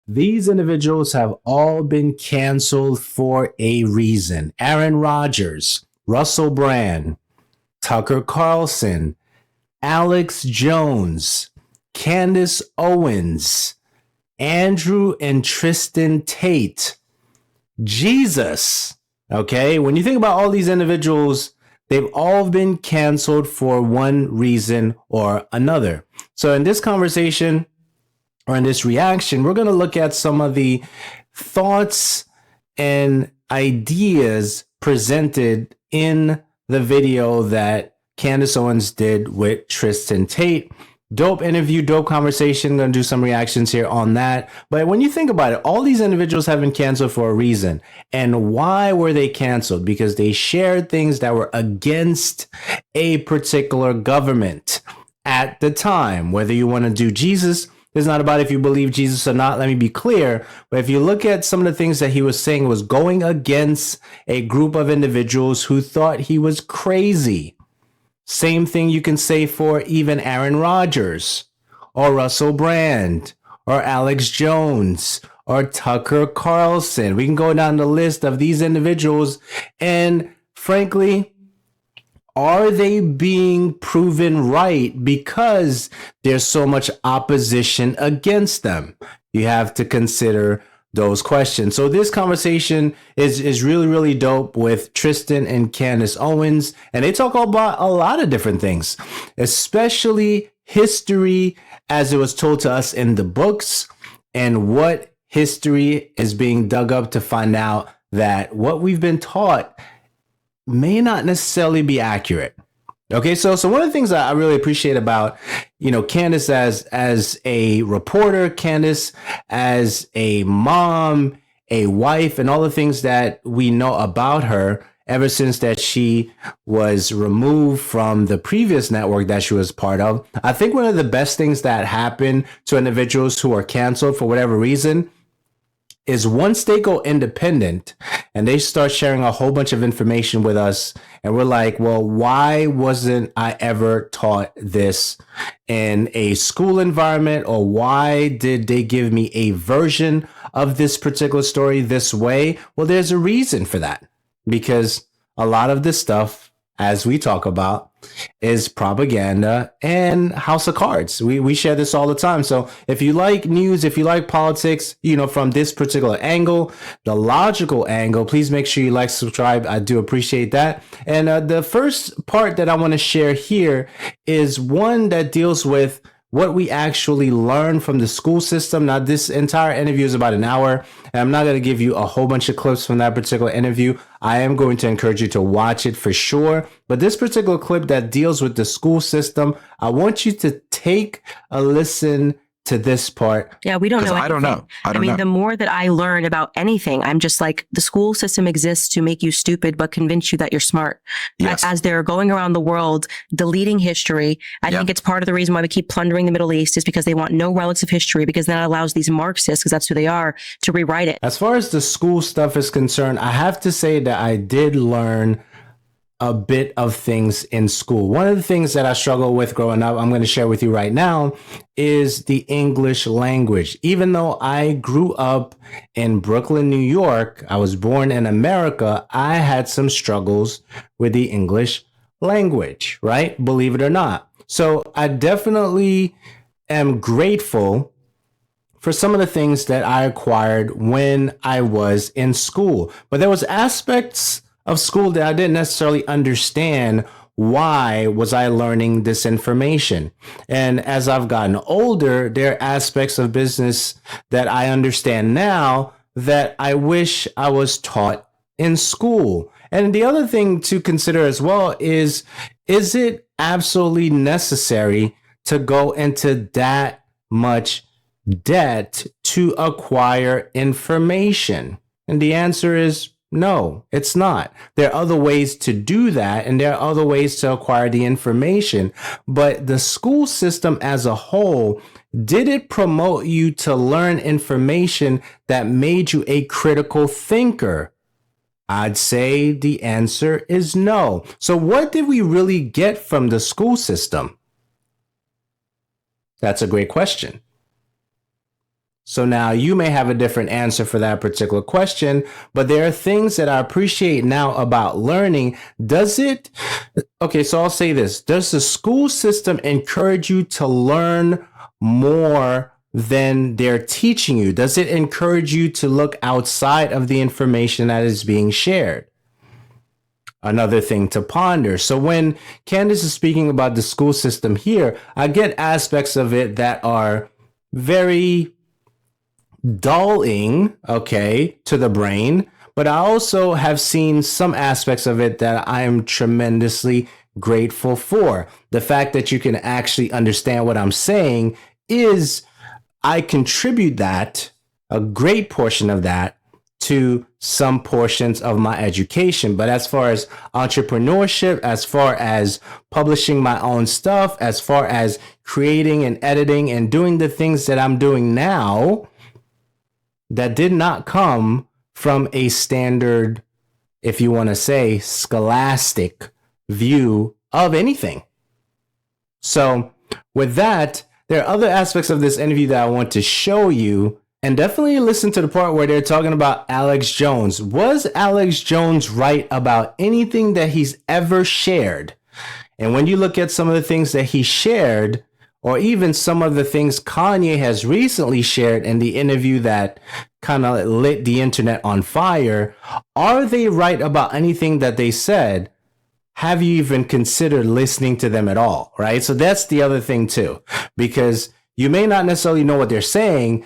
These individuals have all been canceled for a reason. Aaron Rodgers, Russell Brand, Tucker Carlson, Alex Jones, Candace Owens, Andrew and Tristan Tate, Jesus. Okay, when you think about all these individuals, they've all been canceled for one reason or another. So in this conversation, or in this reaction, we're going to look at some of the thoughts and ideas presented in the video that Candace Owens did with Tristan Tate. Dope interview, dope conversation. Going to do some reactions here on that. But when you think about it, all these individuals have been canceled for a reason. And why were they canceled? Because they shared things that were against a particular government at the time. Whether you want to do Jesus, it's not about if you believe Jesus or not. Let me be clear. But if you look at some of the things that he was saying was going against a group of individuals who thought he was crazy. Same thing you can say for even Aaron Rodgers or Russell Brand or Alex Jones or Tucker Carlson. We can go down the list of these individuals. And frankly, are they being proven right because there's so much opposition against them? You have to consider those questions. So this conversation is really, really dope with Tristan and Candace Owens. And they talk about a lot of different things, especially history as it was told to us in the books and what history is being dug up to find out that what we've been taught may not necessarily be accurate. Okay, so one of the things I really appreciate about, Candace as a reporter, Candace as a mom, a wife, and all the things that we know about her ever since that she was removed from the previous network that she was part of. I think one of the best things that happen to individuals who are canceled for whatever reason is once they go independent and they start sharing a whole bunch of information with us, and we're like, well, why wasn't I ever taught this in a school environment? Or why did they give me a version of this particular story this way? Well, there's a reason for that, because a lot of this stuff, as we talk about, is propaganda and house of cards. We share this all the time. So if you like news, if you like politics, from this particular angle, the logical angle, please make sure you like, subscribe. I do appreciate that. And the first part that I want to share here is one that deals with what we actually learn from the school system. Now, this entire interview is about an hour, and I'm not going to give you a whole bunch of clips from that particular interview. I am going to encourage you to watch it for sure. But this particular clip that deals with the school system, I want you to take a listen to this part. Yeah, we don't know. I don't know. I mean, the more that I learn about anything, I'm just like, the school system exists to make you stupid, but convince you that you're smart. Yes. As they're going around the world, deleting history. I think it's part of the reason why we keep plundering the Middle East is because they want no relics of history, because that allows these Marxists, because that's who they are, to rewrite it. As far as the school stuff is concerned, I have to say that I did learn a bit of things in school. One of the things that I struggled with growing up, I'm going to share with you right now, is the English language. Even though I grew up in Brooklyn, New York, I was born in America, I had some struggles with the English language, right? Believe it or not. So I definitely am grateful for some of the things that I acquired when I was in school. But there was aspects of school that I didn't necessarily understand. Why was I learning this information? And as I've gotten older, there are aspects of business that I understand now that I wish I was taught in school. And the other thing to consider as well is it absolutely necessary to go into that much debt to acquire information? And the answer is no, it's not. There are other ways to do that, and there are other ways to acquire the information. But the school system as a whole, did it promote you to learn information that made you a critical thinker? I'd say the answer is no. So what did we really get from the school system? That's a great question. So now you may have a different answer for that particular question, but there are things that I appreciate now about learning. Okay, so I'll say this. Does the school system encourage you to learn more than they're teaching you? Does it encourage you to look outside of the information that is being shared? Another thing to ponder. So when Candace is speaking about the school system here, I get aspects of it that are very dulling, okay, to the brain, but I also have seen some aspects of it that I am tremendously grateful for. The fact that you can actually understand what I'm saying is, I contribute that, a great portion of that, to some portions of my education. But as far as entrepreneurship, as far as publishing my own stuff, as far as creating and editing and doing the things that I'm doing now, that did not come from a standard, if you want to say, scholastic view of anything. So with that, there are other aspects of this interview that I want to show you, and definitely listen to the part where they're talking about Alex Jones. Was Alex Jones right about anything that he's ever shared? And when you look at some of the things that he shared, or even some of the things Kanye has recently shared in the interview that kind of lit the internet on fire, are they right about anything that they said? Have you even considered listening to them at all, right? So that's the other thing too, because you may not necessarily know what they're saying,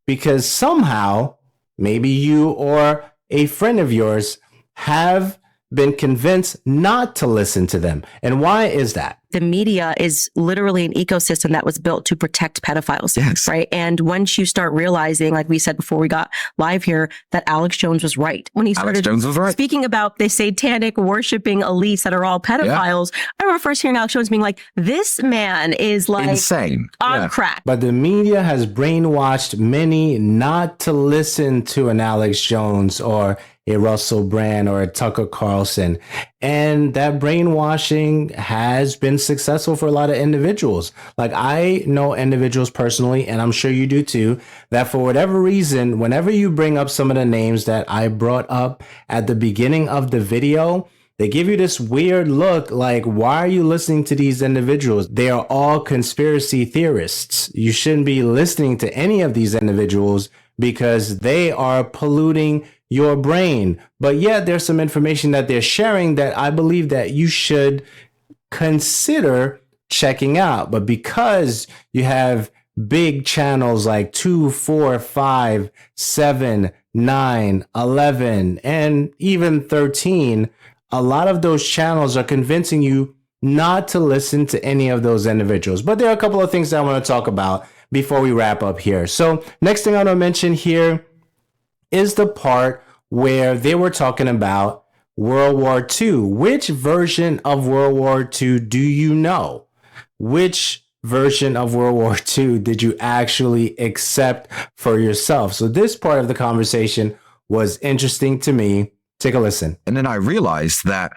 because somehow maybe you or a friend of yours have been convinced not to listen to them. And why is that? The media is literally an ecosystem that was built to protect pedophiles. Yes. Right. And once you start realizing, like we said before we got live here, that Alex Jones was right. When he started speaking about the satanic worshiping elites that are all pedophiles, I remember first hearing Alex Jones being like, this man is like insane on crack. But the media has brainwashed many not to listen to an Alex Jones or a Russell Brand or a Tucker Carlson. And that brainwashing has been successful for a lot of individuals. Like, I know individuals personally, and I'm sure you do too, that for whatever reason, whenever you bring up some of the names that I brought up at the beginning of the video, they give you this weird look like, why are you listening to these individuals? They are all conspiracy theorists. You shouldn't be listening to any of these individuals because they are polluting your brain. But yet there's some information that they're sharing that I believe that you should consider checking out. But because you have big channels like 2, 4, 5, 7, 9, 11, and even 13, a lot of those channels are convincing you not to listen to any of those individuals. But there are a couple of things that I want to talk about before we wrap up here. So next thing I want to mention here is the part where they were talking about World War II. Which version of World War II do you know? Which version of World War II did you actually accept for yourself? So this part of the conversation was interesting to me. Take a listen. And then I realized that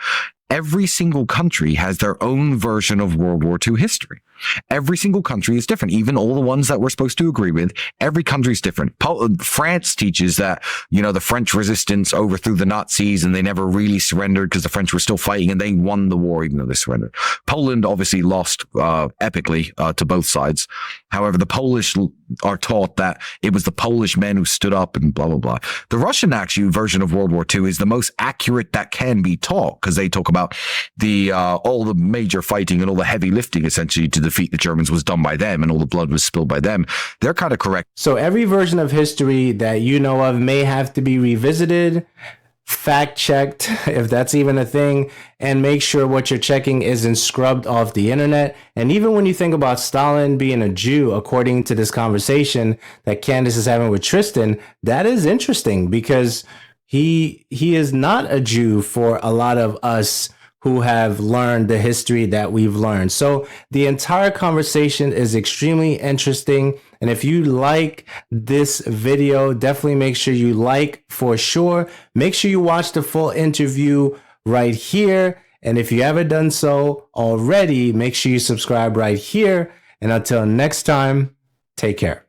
every single country has their own version of World War II history. Every single country is different. Even all the ones that we're supposed to agree with, every country is different. France teaches that, the French resistance overthrew the Nazis and they never really surrendered because the French were still fighting and they won the war even though they surrendered. Poland obviously lost epically to both sides. However, the Polish are taught that it was the Polish men who stood up and blah, blah, blah. The Russian actually version of World War II is the most accurate that can be taught because they talk about all the major fighting and all the heavy lifting essentially to defeat the Germans was done by them and all the blood was spilled by them. They're kind of correct. So every version of history that you know of may have to be revisited, fact checked, if that's even a thing, and make sure what you're checking isn't scrubbed off the internet. And even when you think about Stalin being a Jew, according to this conversation that Candace is having with Tristan, that is interesting because he is not a Jew for a lot of us who have learned the history that we've learned. So the entire conversation is extremely interesting. And if you like this video, definitely make sure you like for sure. Make sure you watch the full interview right here. And if you haven't done so already, make sure you subscribe right here. And until next time, take care.